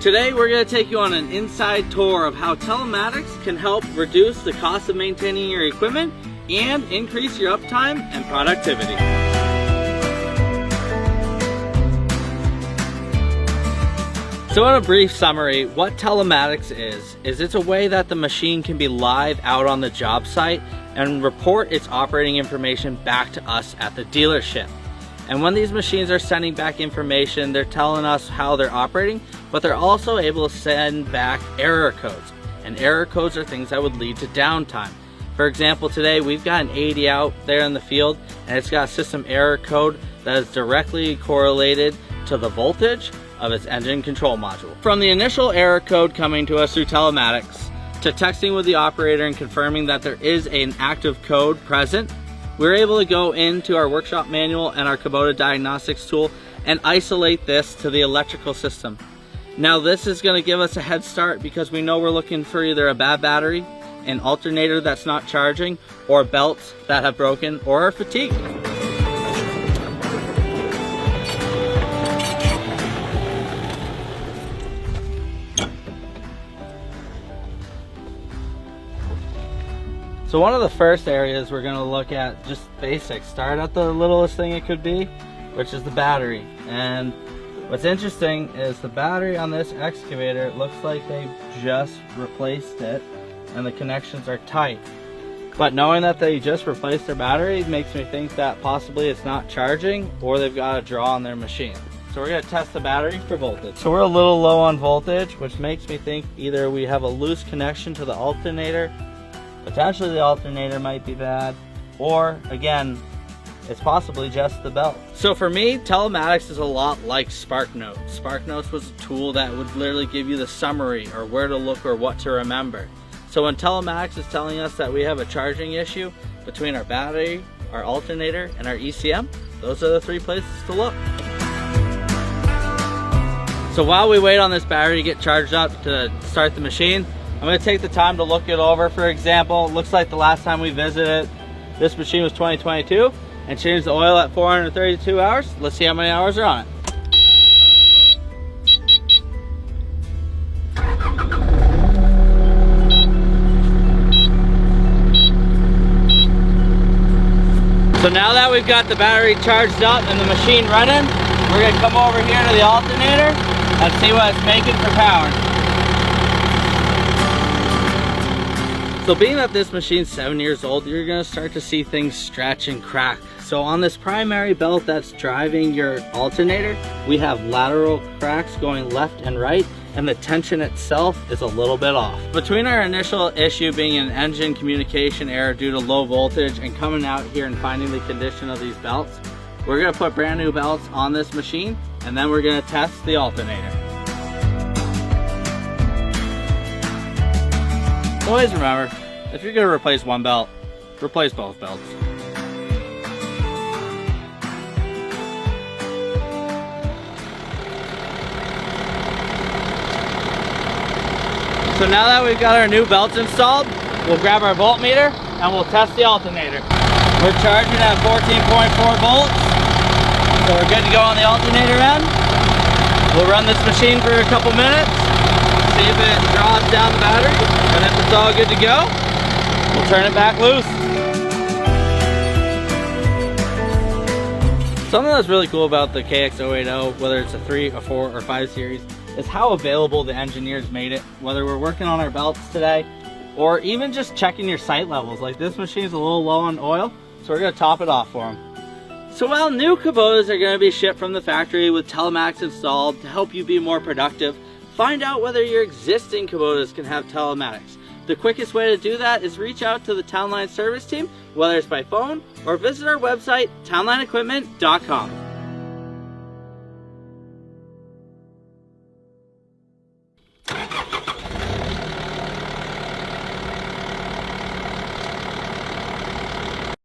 Today we're going to take you on an inside tour of how telematics can help reduce the cost of maintaining your equipment and increase your uptime and productivity. So in a brief summary, what telematics is it's a way that the machine can be live out on the job site and report its operating information back to us at the dealership. And when these machines are sending back information, they're telling us how they're operating, but they're also able to send back error codes. And error codes are things that would lead to downtime. For example, today we've got an 80 out there in the field, and it's got a system error code that is directly correlated to the voltage of its engine control module. From the initial error code coming to us through telematics, to texting with the operator and confirming that there is an active code present, we're able to go into our workshop manual and our Kubota diagnostics tool and isolate this to the electrical system. Now this is going to give us a head start because we know we're looking for either a bad battery, an alternator that's not charging, or belts that have broken or are fatigued. So one of the first areas we're going to look at, just basics, start at the littlest thing it could be, which is the battery. And what's interesting is the battery on this excavator, it looks like they just replaced it and the connections are tight. But knowing that they just replaced their battery makes me think that possibly it's not charging or they've got a draw on their machine. So we're going to test the battery for voltage. So we're a little low on voltage, which makes me think either we have a loose connection to the alternator, potentially the alternator might be bad, or again, it's possibly just the belt. So for me, telematics is a lot like SparkNotes. SparkNotes was a tool that would literally give you the summary or where to look or what to remember. So when telematics is telling us that we have a charging issue between our battery, our alternator, and our ECM, those are the three places to look. So while we wait on this battery to get charged up to start the machine, I'm going to take the time to look it over. For example, it looks like the last time we visited this machine was 2022 and changed the oil at 432 hours. Let's see how many hours are on it. So now that we've got the battery charged up and the machine running, we're going to come over here to the alternator and see what it's making for power. So being that this machine's 7 years old, you're going to start to see things stretch and crack. So on this primary belt that's driving your alternator, we have lateral cracks going left and right, and the tension itself is a little bit off. Between our initial issue being an engine communication error due to low voltage and coming out here and finding the condition of these belts, we're going to put brand new belts on this machine, and then we're going to test the alternator. Always remember, if you're going to replace one belt, replace both belts. So now that we've got our new belts installed, we'll grab our voltmeter and we'll test the alternator. We're charging at 14.4 volts, so we're good to go on the alternator end. We'll run this machine for a couple minutes, see if it draws down the battery, and if it's all good to go, we'll turn it back loose. Something that's really cool about the KX080, whether it's a 3, a 4, or 5 series, is how available the engineers made it. Whether we're working on our belts today, or even just checking your sight levels. Like this machine's a little low on oil, so we're gonna top it off for them. So while new Kubotas are gonna be shipped from the factory with telematics installed to help you be more productive, find out whether your existing Kubotas can have telematics. The quickest way to do that is reach out to the Townline service team, whether it's by phone or visit our website, townlineequipment.com.